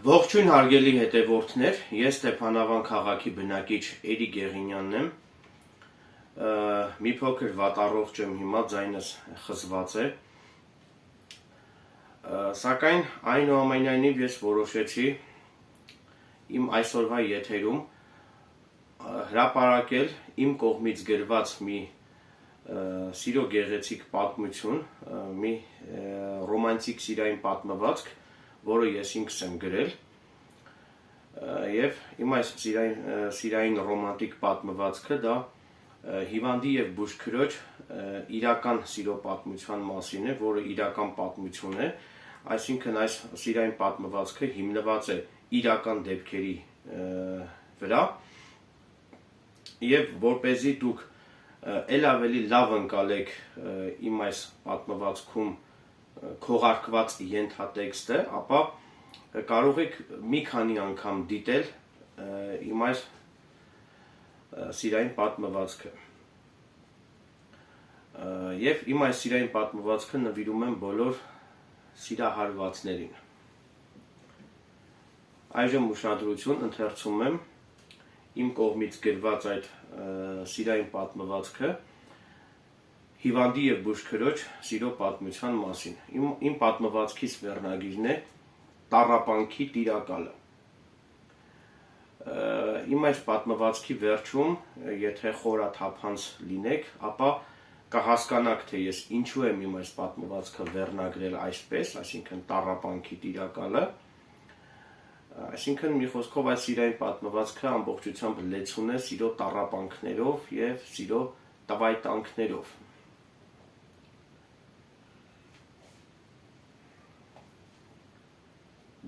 Ողջույն հարգելի հետևորդներ, ես Ստեփանավան քաղաքի բնակիչ Էրիկ Գեղինյանն եմ, մի փոքր վատառողջ եմ հիմա, ձայնս խզված է, սակայն այնուամենայնիվ ես որոշեցի իմ այսօրվա եթերում հրապարակել իմ կողմից գրված մի սիրո գեղեցիկ պատմություն, մի ռոմանտիկ սիրային պատմվածք, որը ես ինքս եմ գրել, և իմ այս սիրային ռոմանտիկ պատմվածքը դա հիվանդի և բուժքրոջ իրական սիրո պատմության մասին է, որը իրական պատմություն է, այսինքն այս սիրային պատմվածքը հիմնված է իրական դեպքերի վրա, և որպեսզի դուք էլ ավելի լավ ընկալեք իմ այս պատմվածքում քողարկված ենթատեքստը, ապա կարող եք մի քանի անգամ դիտել իմ այս սիրային պատմվածքը։ Եվ իմ այս սիրային պատմվածքը նվիրում եմ բոլոր սիրահարվածներին։ Այժմ ուշադրություն, ընթերցում եմ իմ կողմից գրված այդ սիրային պատմվածքը հիվանդի և բուժքրոջ սիրո պատմության մասին։ Իմ պատմվածքիս վերնագիրն է «Տառապանքի տիրակալը»։ Իմ այս պատմվածքի վերջում, եթե խորաթափանց լինեք, ապա կհասկանաք, թե ես ինչու եմ իմ այս պատմվածքը վերնագրել այսպես, այսինքն «Տառապանքի տիրակալը», այսինքն մի խոսքով այս սիրային պատմվածքը ամբողջությամբ լեցուն է սիրո տառապանքներով և սիրո տվայտանքներով։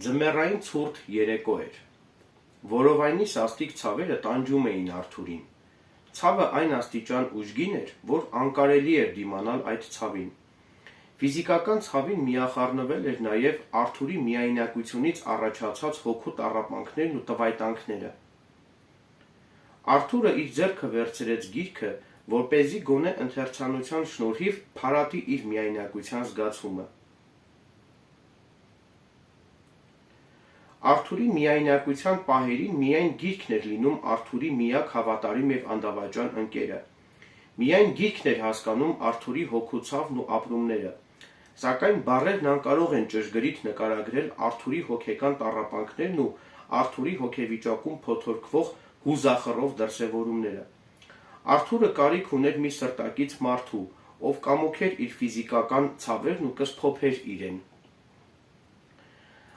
Ձմեռային ցուրտ երեկո էր։ Որովայնի սաստիկ ցավերը տանջում էին Արթուրին։ Ցավը այն աստիճան ուժգին էր, որ անկարելի էր դիմանալ այդ ցավին։ Ֆիզիկական ցավին միախառնվել էր նաև Արթուրի միայնակությունից առաջացած հոգու տառապանքներն ու տվայտանքները։ Արթուրը իր ձեռքը վերցրեց գիրքը, որպեսզի գոնե ընթերցանության շնորհիվ փարատի իր միայնակության զգացումը։ Արթուրի միայնակության պահերին միայն գիրքն էր լինում Արթուրի միակ հավատարիմ և անդավաճան ընկերը։ Միայն գիրքն էր հասկանում Արթուրի հոգուցավն ու ապրումները, սակայն բառերն անկարող են ճշգրիտ նկարագրել Արթուրի հոգեկան տառապանքներն ու Արթուրի հոգեվիճակում փոթորկվող հուզախռով դրսևորումները։ Արթուրը կարիք ուներ մի սրտակից մարդու, ով կամոքեր իր ֆիզիկական ցավերն ու կսփոփեր իրեն։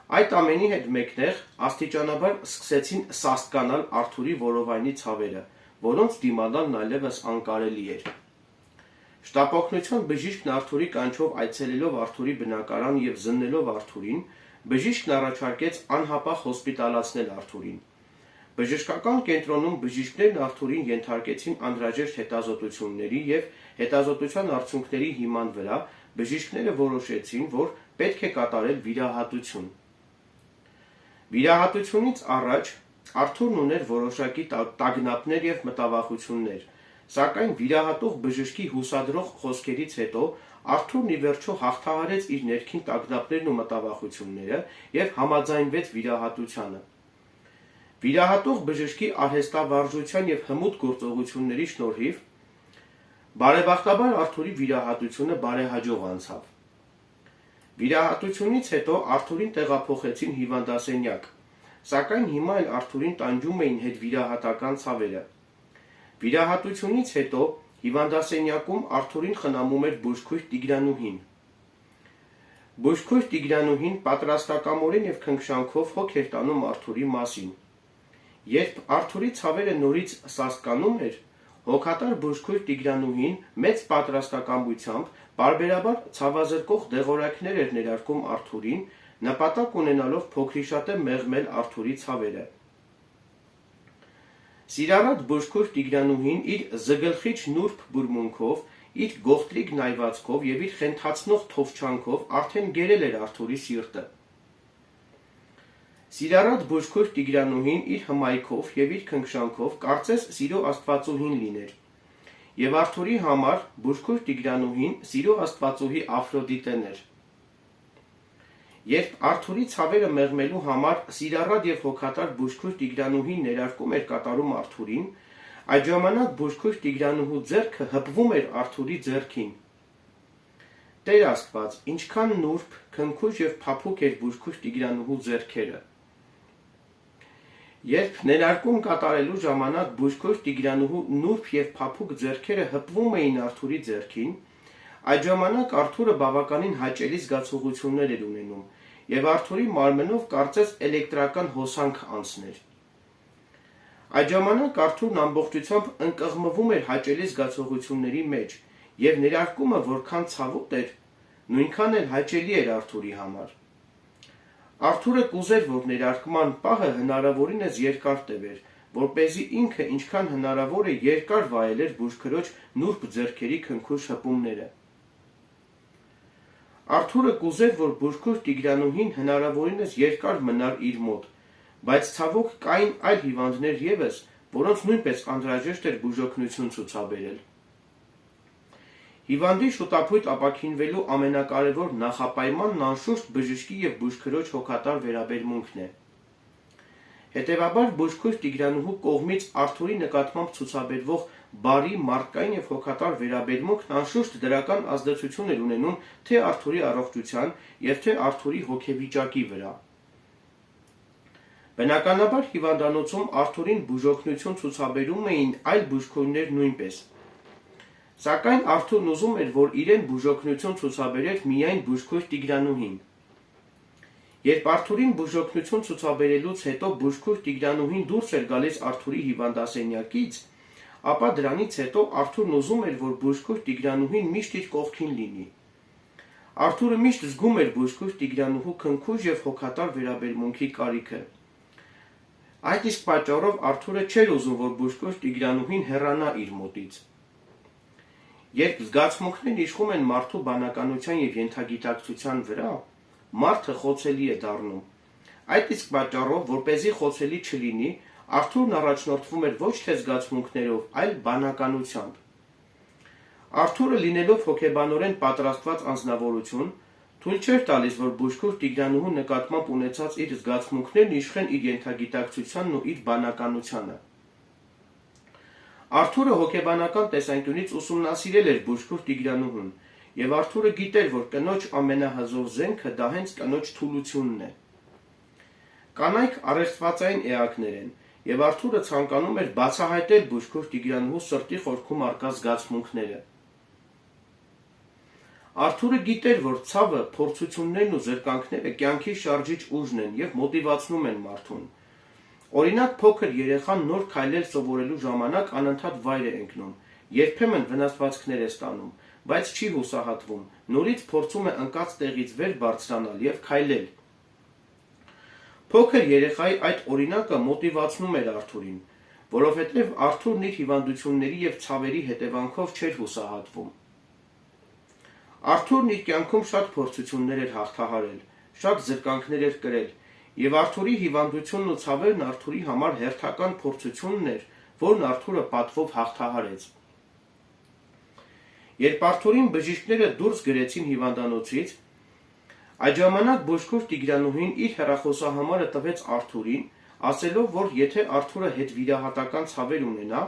Այդ ամենի հետ մեկտեղ աստիճանաբար սկսեցին սաստկանալ Արթուրի որովայնի ցավերը, որոնց դիմանալն այլևս անկարելի էր։ Շտապօգնության բժիշկն Արթուրի կանչով այցելելով Արթուրի բնակարան և զննելով Արթուրին, բժիշկն առաջարկեց անհապաղ հոսպիտալացնել Արթուրին։ Բժշկական կենտրոնում բժիշկներն Արթուրին ենթարկեցին անհրաժեշտ հետազոտությունների և հետազոտության արդյունքների հիման վրա բժիշկները որոշեցին, որ պետք է կատարել վիրահատություն։ Վիրահատությունից առաջ Արթուրն ուներ որոշակի տագնապներ և մտավախություններ, սակայն վիրահատող բժշկի հուսադրող խոսքերից հետո Արթուրն ի վերջո հաղթահարեց իր ներքին տագնապներն ու մտավախությունները և համաձայնվեց վիրահատությանը։ Վիրահատող բժշկի արհեստավարժության և հմուտ գործողությունների շնորհիվ բարեբախտաբար Արթուրի վիրահատությունը բարեհաջող անցավ։ Վիրահատությունից հետո Արթուրին տեղափոխեցին հիվանդասենյակ, սակայն հիմա էլ Արթուրին տանջում էին հետվիրահատական ցավերը։ Վիրահատությունից հետո հիվանդասենյակում Արթուրին խնամում էր բուժքույր Տիգրանուհին։ Բուժքույր Տիգրանուհին պատրաստակամորեն և քնքշանքով հոգ էր տանում Արթուրի մասին։ Երբ Արթուրի ցավերը նորից սաստկանում էր, հոգատար բուժքույր Տիգրանուհին մեծ պատրաստակամությամբ պարբերաբար ցավազրկող դեղորայքներ էր ներարկում Արթուրին, նպատակ ունենալով փոքրիշատե մեղմել Արթուրի ցավերը։ Սիրառատ բուժքույր Տիգրանուհին իր զգլխիչ նուրբ բուրմունքով, իր գողտրիկ նայվածքով և իր խենթացնող թովչանքով արդեն գերել էր Արթուրի սիրտը։ Սիրառատ բուժքույր Տիգրանուհին իր հմայքով և իր քնքշանքով կարծես սիրո աստվածուհին լիներ, և Արթուրի համար բուժքույր Տիգրանուհին սիրո աստվածուհի Աֆրոդիտեն էր։ Երբ Արթուրի ցավերը մեղմելու համար սիրառատ եւ հոգատար բուժքույր Տիգրանուհին ներարկում էր կատարում Արթուրին, այդ ժամանակ բուժքույր Տիգրանուհու ձեռքը հպվում էր Արթուրի ձեռքին։ Տեր Աստված, ինչքան նուրբ, քնքուշ եւ փափուկ էր բուժքույր Տիգրանուհու ձեռքերը։ Երբ ներարկում կատարելու ժամանակ բուժքույր Տիգրանուհու նուրբ եւ փափուկ ձեռքերը հպվում էին Արթուրի ձեռքին, այդ ժամանակ Արթուրը բավականին հաճելի զգացողություններ էր ունենում, եւ Արթուրի մարմնով կարծես էլեկտրական հոսանք անցներ։ Այդ ժամանակ Արթուրն ամբողջությամբ ընկղմվում էր հաճելի զգացողությունների մեջ, եւ ներարկումը որքան ցավոտ էր, նույնքան էլ հաճելի էր Արթուրի համար։ Արթուրը կուզեր, որ ներարկման պահը հնարավորինս երկար տևեր, որպեսզի ինքը ինչքան հնարավոր է երկար վայելեր բուժքրոջ նուրբ ձեռքերի քնքուշ հպումները։ Արթուրը կուզեր, որ բուժքույր Տիգրանուհին հնարավորինս երկար մնար իր մոտ, բայց ցավոք կային այլ հիվանդներ ևս, որոնց նույնպես անհրաժեշտ էր բուժօգնություն ցուցաբերել։ Հիվանդի շուտափույթ ապաքինվելու ամենակարևոր նախապայմանն անշուշտ բժշկի եւ բուժքրոջ հոգատար վերաբերմունքն է։ Հետևաբար բուժքույր Տիգրանուհու կողմից Արթուրի նկատմամբ ցուցաբերվող բարի մարդկային եւ հոգատար վերաբերմունքն անշուշտ դրական ազդեցություն էր ունենում թե Արթուրի առողջության եւ թե Արթուրի հոգեվիճակի վրա։ Բնականաբար հիվանդանոցում Արթուրին բուժօգնություն ցուցաբերում էին այլ բուժքույրներ նույնպես։ Սակայն Արթուրն ուզում էր, որ իրեն բուժօգնություն ցուցաբերեր միայն բուժքույր Տիգրանուհին։ Երբ Արթուրին բուժօգնություն ցուցաբերելուց հետո բուժքույր Տիգրանուհին դուրս էր գալիս Արթուրի հիվանդասենյակից, ապա դրանից հետո Արթուրն ուզում էր, որ բուժքույր Տիգրանուհին միշտ իր կողքին լինի։ Արթուրը միշտ զգում էր բուժքույր Տիգրանուհու քնքուշ եւ հոգատար վերաբերմունքի կարիքը։ Այդ իսկ պատճառով Արթուրը չէր ուզում, որ բուժքույր Տիգրանուհին հեռանա իր մոտից։ Երբ զգացմունքներն իշխում են մարդու բանականության եւ ենթագիտակցության վրա, մարդը խոցելի է դառնում։ Այդ իսկ պատճառով, որպեսզի խոցելի չլինի, Արթուրն առաջնորդվում էր ոչ թե զգացմունքներով, այլ բանականությամբ։ Արթուրը լինելով հոգեբանորեն պատրաստված անձնավորություն, թույլ չէր տալիս, որ բուժքույր Տիգրանուհու նկատմամբ ունեցած իր զգացմունքներն իշխեն իր ենթագիտակցությանն ու իր բանականությանը։ Արթուրը հոգեբանական տեսանկյունից ուսումնասիրել էր բուժքույր Տիգրանուհուն, եւ Արթուրը գիտեր, որ կնոջ ամենահզոր զենքը դա հենց կնոջ թուլությունն է։ Կանայք առեղծվածային էակներ են, եւ Արթուրը ցանկանում էր բացահայտել բուժքույր Տիգրանուհու սրտի խորքում առկա զգացմունքները։ Արթուրը գիտեր, որ ցավը, փորձություններն ու զրկանքները կյանքի շարժիչ ուժն են եւ մոտիվացնում են մարդուն։ Օրինակ փոքր երեխան նոր քայլել սովորելու ժամանակ անընդհատ վայր է ընկնում, երբեմն վնասվածքներ է ստանում, բայց չի հուսահատվում, նորից փորձում է ընկած տեղից վեր բարձրանալ եւ քայլել։ Փոքր երեխայի այդ օրինակը մոտիվացնում էր Արթուրին, որովհետեւ Արթուրն իր հիվանդությունների եւ ցավերի հետևանքով չէր հուսահատվում։ Արթուրն իր կյանքում շատ փորձություններ էր հաղթահարել, շատ զրկանքներ էր կրել, եւ Արթուրի հիվանդությունն ու ցավերն Արթուրի համար հերթական փորձությունն էր, որն Արթուրը պատվով հաղթահարեց։ Երբ Արթուրին բժիշկները դուրս գրեցին հիվանդանոցից, այդ ժամանակ բուժքույր Տիգրանուհին իր հեռախոսահամարը տվեց Արթուրին, ասելով, որ եթե Արթուրը հետվիրահատական ցավեր ունենա,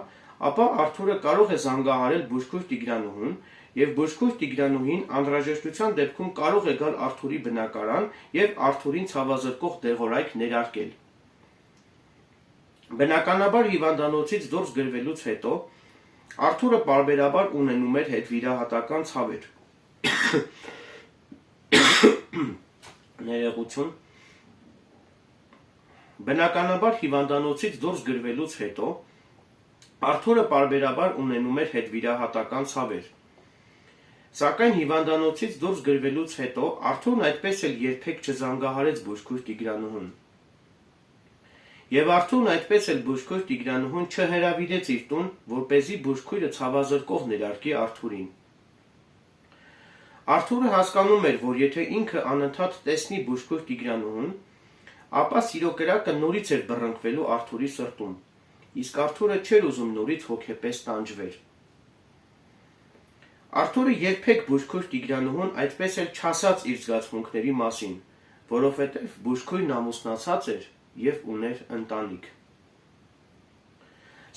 ապա Արթուրը կարող է զանգահարել բուժքույր Տիգրանուհուն, եւ բուժքույր Տիգրանուհին անհրաժեշտության դեպքում կարող է գալ Արթուրի բնակարան եւ Արթուրին ցավազրկող դեղորայք ներարկել։ Բնականաբար հիվանդանոցից դուրս գրվելուց հետո Արթուրը պարբերաբար ունենում էր հետվիրահատական ցավեր։ Ներողություն։ Բնականաբար հիվանդանոցից դուրս գրվելուց հետո Արթուրը պարբերաբար ունենում էր հետվիրահատական ցավեր։ Սակայն հիվանդանոցից դուրս գրվելուց հետո Արթուրն այդպես էլ երբեք չզանգահարեց բուժքույր Տիգրանուհուն։ Եվ Արթուրն այդպես էլ բուժքույր Տիգրանուհուն չհրավիրեց իր տուն, որպեսզի բուժքույրը ցավազրկող ներարկի Արթուրին։ Արթուրը հասկանում էր, որ եթե ինքը անընդհատ տեսնի բուժքույր Տիգրանուհուն, ապա սիրո կրակը նորից էր բռնկվելու Արթուրի սրտում, իսկ Արթուրը չէր ուզում նորից հոգեպես տանջվեր։ Արթուրը երբեք բուժքույր Տիգրանուհուն այդպես էլ չասաց իր զգացմունքների մասին, որովհետև բուժքույրն ամուսնացած էր և ուներ ընտանիք։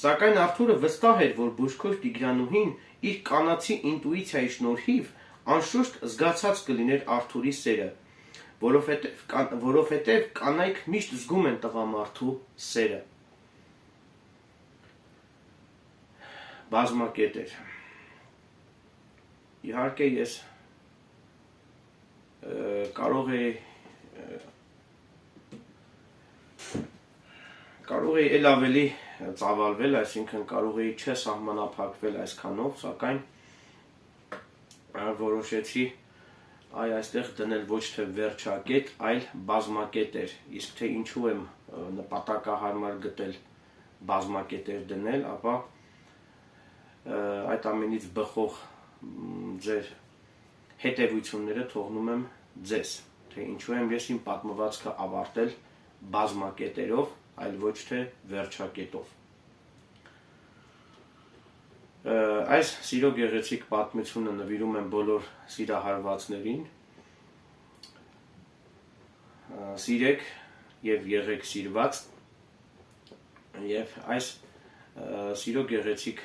Սակայն Արթուրը վստահ էր, որ բուժքույր Տիգրանուհին իր կանացի ինտուիցիայի շնորհիվ անշուշտ զգացած կլիներ Արթուրի սերը, որովհետև կանայք միշտ զգում են տղամարդու սերը։ Բազմակետեր։ Իհարկե ես կարող էի էլ ավելի ծավալվել, այսինքն կարող էի չսահմանափակվել այսքանով, սակայն որոշեցի այստեղ դնել ոչ թե վերջակետ, այլ բազմակետեր, իսկ թե ինչու եմ նպատակահարմար գտել բազմակետեր դնել, ապա այդ ամենից բխող ձեր հետևությունները թողնում եմ ձեզ, թե ինչու եմ ես իմ պատմվածքը ավարտել բազմակետերով, այլ ոչ թե վերջակետով։ Այս սիրո գեղեցիկ պատմությունը նվիրում եմ բոլոր սիրահարվածներին։ Սիրեք և եղեք սիրված, և այս սիրո գեղեցիկ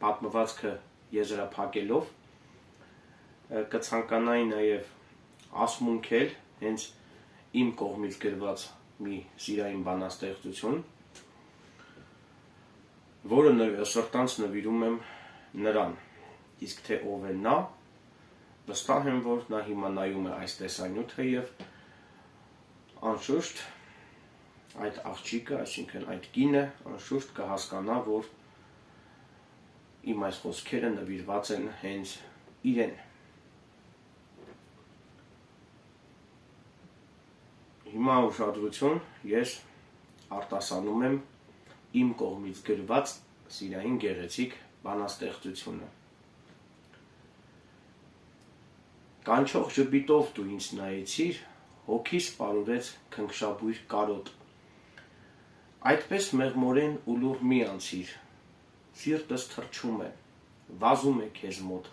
պատմվածքը եզրափակելով կցանկանայի նաև ասմունքել հենց իմ կողմից գրված մի սիրային բանաստեղծություն, որը սրտանց նվիրում եմ նրան, իսկ թե ով է նա, վստահ եմ, որ նա հիմա նայում է այս տեսանյութը և անշուշտ այդ աղջիկը, այսինքն այդ կինը, անշուշտ կհասկանա, որ իմ այս խոսքերը նվիրված են հենց իրեն։ Հիմա ուշադրություն, ես արտասանում եմ իմ կողմից գրված սիրային գեղեցիկ բանաստեղծությունը։ Կանչող ժպիտով դու ինձ նայեցիր, հոգիս պարուրեց քնքշաբույր կարոտ։ Այդպես մեղմորեն ու լուռ մի անցիր, սիրտս թռչում է, վազում է քեզ մոտ։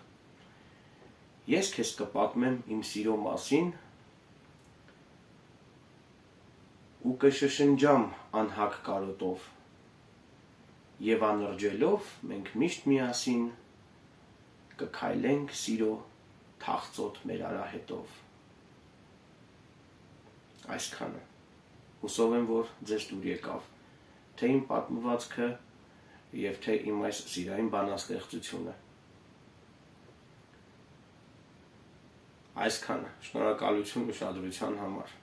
Ես քեզ կպատմեմ իմ սիրո մասին ու կշշնջամ անհագ կարոտով, և անրջելով մենք միշտ միասին կքայլենք սիրո թախծոտ մեր արահետով։ Այսքանը։ Հուսով եմ, որ ձեզ դուր եկավ թե իմ պատմվածքը և թե իմ այս սիրային բանաստեղծությունը։ Այսքանը, շնորհակալություն ուշադրության համար։